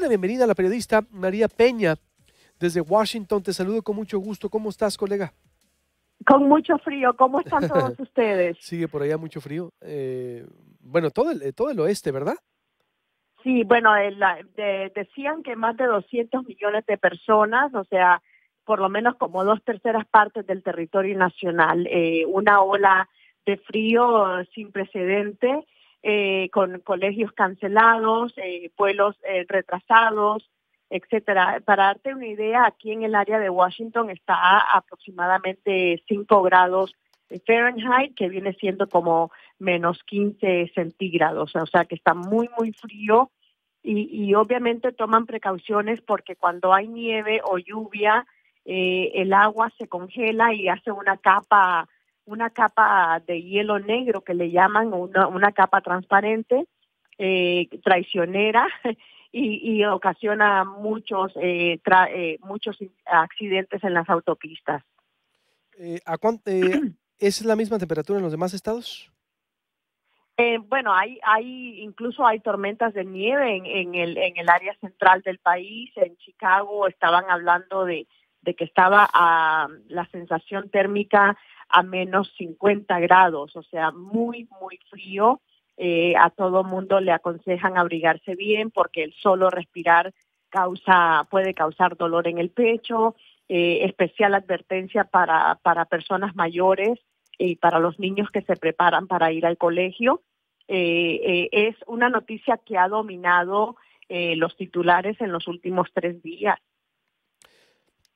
la bienvenida a la periodista María Peña desde Washington. Te saludo con mucho gusto. ¿Cómo estás, colega? Con mucho frío. ¿Cómo están todos ustedes? Sigue por allá mucho frío. Bueno, todo el oeste, ¿verdad? Sí, bueno, decían que más de 200 millones de personas, o sea, por lo menos como 2/3 del territorio nacional, una ola de frío sin precedente, con colegios cancelados, vuelos retrasados, etcétera. Para darte una idea, aquí en el área de Washington está a aproximadamente 5 grados Fahrenheit, que viene siendo como menos 15 centígrados, o sea que está muy, muy frío y obviamente toman precauciones porque cuando hay nieve o lluvia, el agua se congela y hace una capa de hielo negro que le llaman, una capa transparente, traicionera, y ocasiona muchos accidentes en las autopistas. ¿Es la misma temperatura en los demás estados? Bueno, incluso hay tormentas de nieve en el área central del país. En Chicago estaban hablando de que estaba la sensación térmica a menos 50 grados, o sea, muy, muy frío. A todo mundo le aconsejan abrigarse bien porque el solo respirar puede causar dolor en el pecho. Especial advertencia para personas mayores y para los niños que se preparan para ir al colegio. Es una noticia que ha dominado los titulares en los últimos 3 días.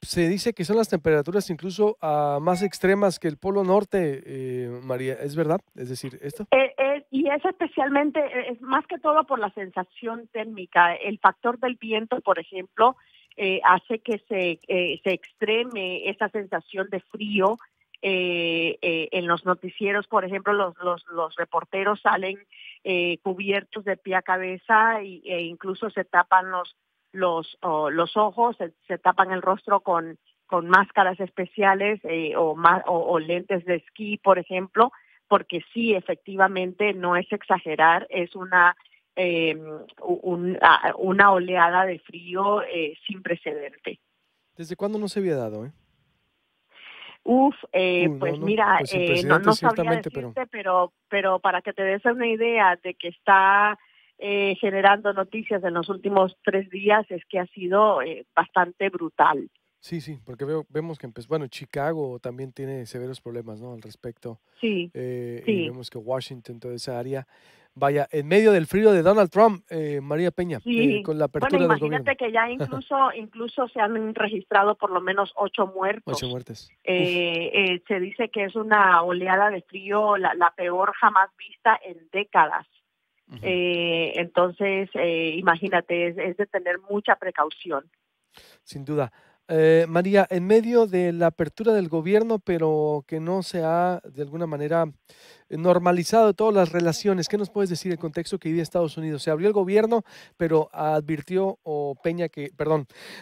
Se dice que son las temperaturas incluso más extremas que el Polo Norte, María. ¿Es verdad? Es decir, ¿esto? Y es especialmente, es más que todo por la sensación térmica. El factor del viento, por ejemplo, hace que se extreme esa sensación de frío. En los noticieros, por ejemplo, los reporteros salen cubiertos de pie a cabeza e incluso se tapan los ojos, se tapan el rostro con máscaras especiales o lentes de esquí, por ejemplo, porque sí, efectivamente, no es exagerar, es una oleada de frío sin precedente. ¿Desde cuándo no se había dado? Pues No, mira, pues sin precedentes no sabría ciertamente, decirte, pero para que te des una idea de que está generando noticias en los últimos 3 días, es que ha sido bastante brutal. Sí, porque vemos que bueno, Chicago también tiene severos problemas, ¿no? Al respecto. Sí, Y sí. vemos que Washington, toda esa área, vaya, en medio del frío de Donald Trump, María Peña, Sí, con la bueno, apertura del gobierno. imagínate que ya incluso se han registrado por lo menos 8 8 muertos. muertes. Uf. Se dice que es una oleada de frío, la peor jamás vista en décadas. Entonces, imagínate, es de tener mucha precaución. Sin duda. María, en medio de la apertura del gobierno, pero que no se ha de alguna manera normalizado todas las relaciones, ¿qué nos puedes decir del contexto que vive Estados Unidos? Se abrió el gobierno, pero advirtió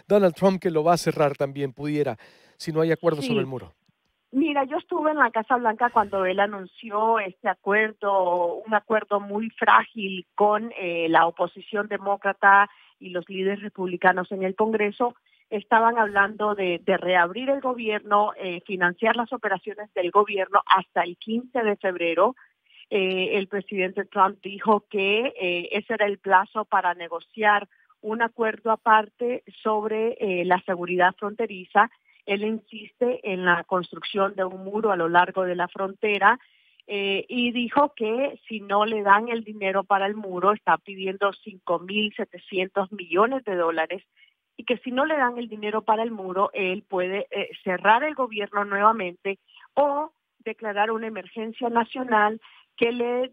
Donald Trump que lo va a cerrar también, pudiera, si no hay acuerdo sobre el Sí, muro. mira, yo estuve en la Casa Blanca cuando él anunció este acuerdo, un acuerdo muy frágil con la oposición demócrata y los líderes republicanos en el Congreso. Estaban hablando de reabrir el gobierno, financiar las operaciones del gobierno hasta el 15 de febrero. El presidente Trump dijo que ese era el plazo para negociar un acuerdo aparte sobre la seguridad fronteriza. Él insiste en la construcción de un muro a lo largo de la frontera y dijo que si no le dan el dinero para el muro, está pidiendo 5.700 millones de dólares, y que si no le dan el dinero para el muro, él puede cerrar el gobierno nuevamente o declarar una emergencia nacional que le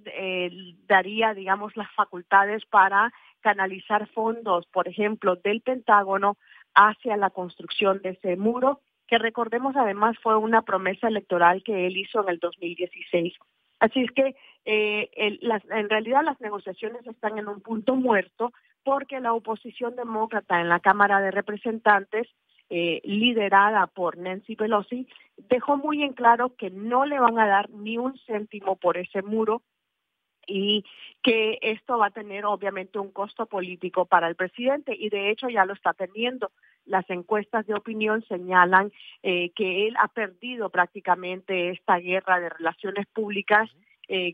daría, digamos, las facultades para canalizar fondos, por ejemplo, del Pentágono hacia la construcción de ese muro, que recordemos además fue una promesa electoral que él hizo en el 2016. Así es que en realidad las negociaciones están en un punto muerto porque la oposición demócrata en la Cámara de Representantes, liderada por Nancy Pelosi, dejó muy en claro que no le van a dar ni un céntimo por ese muro, y que esto va a tener obviamente un costo político para el presidente y de hecho ya lo está teniendo. Las encuestas de opinión señalan que él ha perdido prácticamente esta guerra de relaciones públicas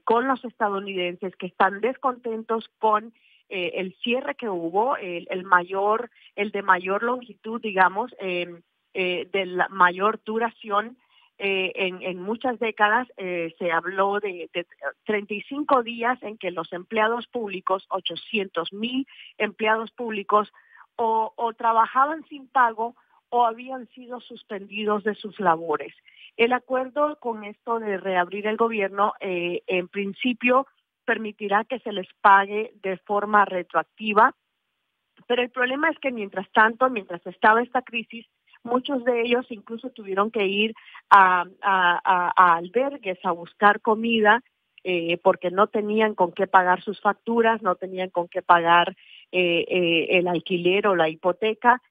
con los estadounidenses que están descontentos con el cierre que hubo, el de mayor longitud, digamos, de la mayor duración en muchas décadas. Se habló de 35 días en que los empleados públicos, 800,000 empleados públicos, o trabajaban sin pago o habían sido suspendidos de sus labores. El acuerdo con esto de reabrir el gobierno, en principio, permitirá que se les pague de forma retroactiva, pero el problema es que mientras tanto, mientras estaba esta crisis, muchos de ellos incluso tuvieron que ir a albergues a buscar comida porque no tenían con qué pagar sus facturas, no tenían con qué pagar el alquiler o la hipoteca.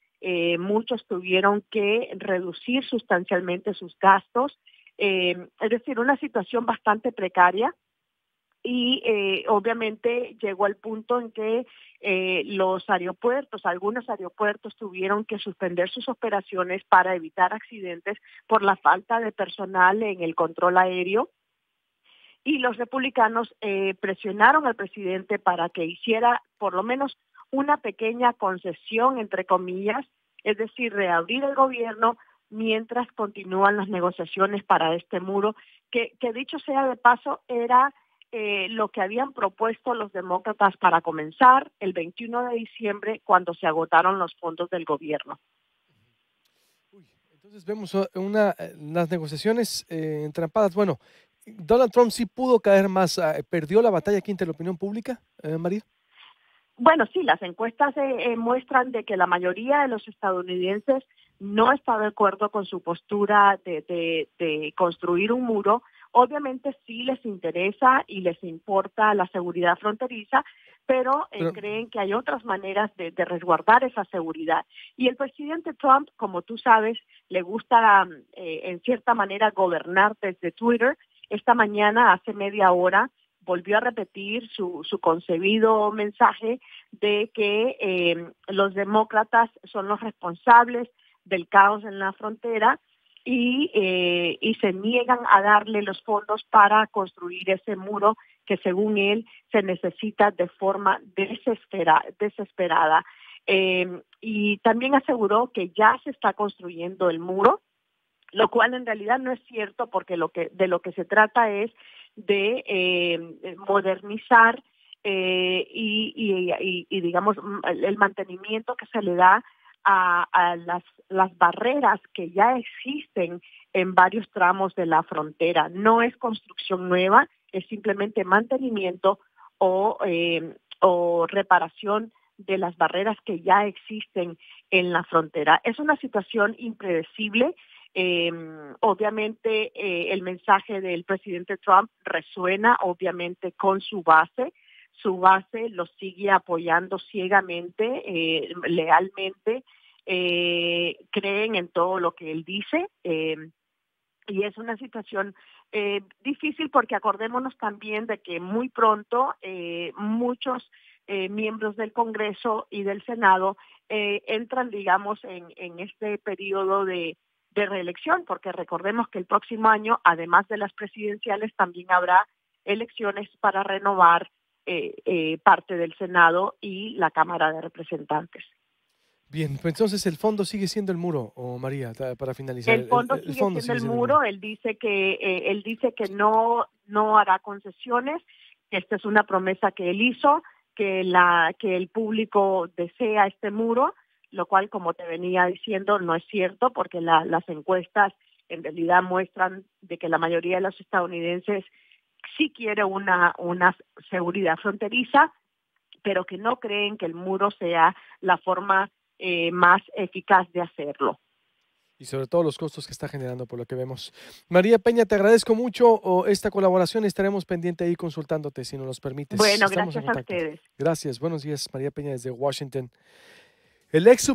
Muchos tuvieron que reducir sustancialmente sus gastos. Es decir, una situación bastante precaria. Y obviamente llegó al punto en que algunos aeropuertos tuvieron que suspender sus operaciones para evitar accidentes por la falta de personal en el control aéreo. Y los republicanos presionaron al presidente para que hiciera por lo menos una pequeña concesión, entre comillas, es decir, reabrir el gobierno mientras continúan las negociaciones para este muro, que dicho sea de paso, era lo que habían propuesto los demócratas para comenzar el 21 de diciembre cuando se agotaron los fondos del gobierno. Entonces vemos las negociaciones entrampadas. Bueno, Donald Trump sí pudo caer más, perdió la batalla aquí entre la opinión pública, María. Bueno, sí, las encuestas muestran de que la mayoría de los estadounidenses no está de acuerdo con su postura de construir un muro. Obviamente sí les interesa y les importa la seguridad fronteriza, pero creen que hay otras maneras de resguardar esa seguridad. Y el presidente Trump, como tú sabes, le gusta en cierta manera gobernar desde Twitter. Esta mañana, hace media hora, volvió a repetir su concebido mensaje de que los demócratas son los responsables del caos en la frontera y se niegan a darle los fondos para construir ese muro que según él se necesita de forma desesperada. Y también aseguró que ya se está construyendo el muro, lo cual en realidad no es cierto porque de lo que se trata es de modernizar y digamos el mantenimiento que se le da a las barreras que ya existen en varios tramos de la frontera. No es construcción nueva, es simplemente mantenimiento o reparación de las barreras que ya existen en la frontera. Es una situación impredecible. Obviamente el mensaje del presidente Trump resuena obviamente con su base lo sigue apoyando ciegamente, lealmente, creen en todo lo que él dice y es una situación difícil porque acordémonos también de que muy pronto muchos miembros del Congreso y del Senado entran, digamos, en este periodo de reelección, porque recordemos que el próximo año, además de las presidenciales, también habrá elecciones para renovar parte del Senado y la Cámara de Representantes. Bien, pues entonces el fondo sigue siendo el muro, María, para finalizar. El fondo sigue siendo el muro. Él dice que no hará concesiones. Esta es una promesa que él hizo, que el público desea este muro, lo cual, como te venía diciendo, no es cierto porque las encuestas en realidad muestran de que la mayoría de los estadounidenses sí quiere una seguridad fronteriza, pero que no creen que el muro sea la forma más eficaz de hacerlo. Y sobre todo los costos que está generando por lo que vemos. María Peña, te agradezco mucho esta colaboración y estaremos pendiente ahí consultándote si nos los permites. Bueno, Estamos gracias a ustedes. Gracias, buenos días, María Peña desde Washington. El ex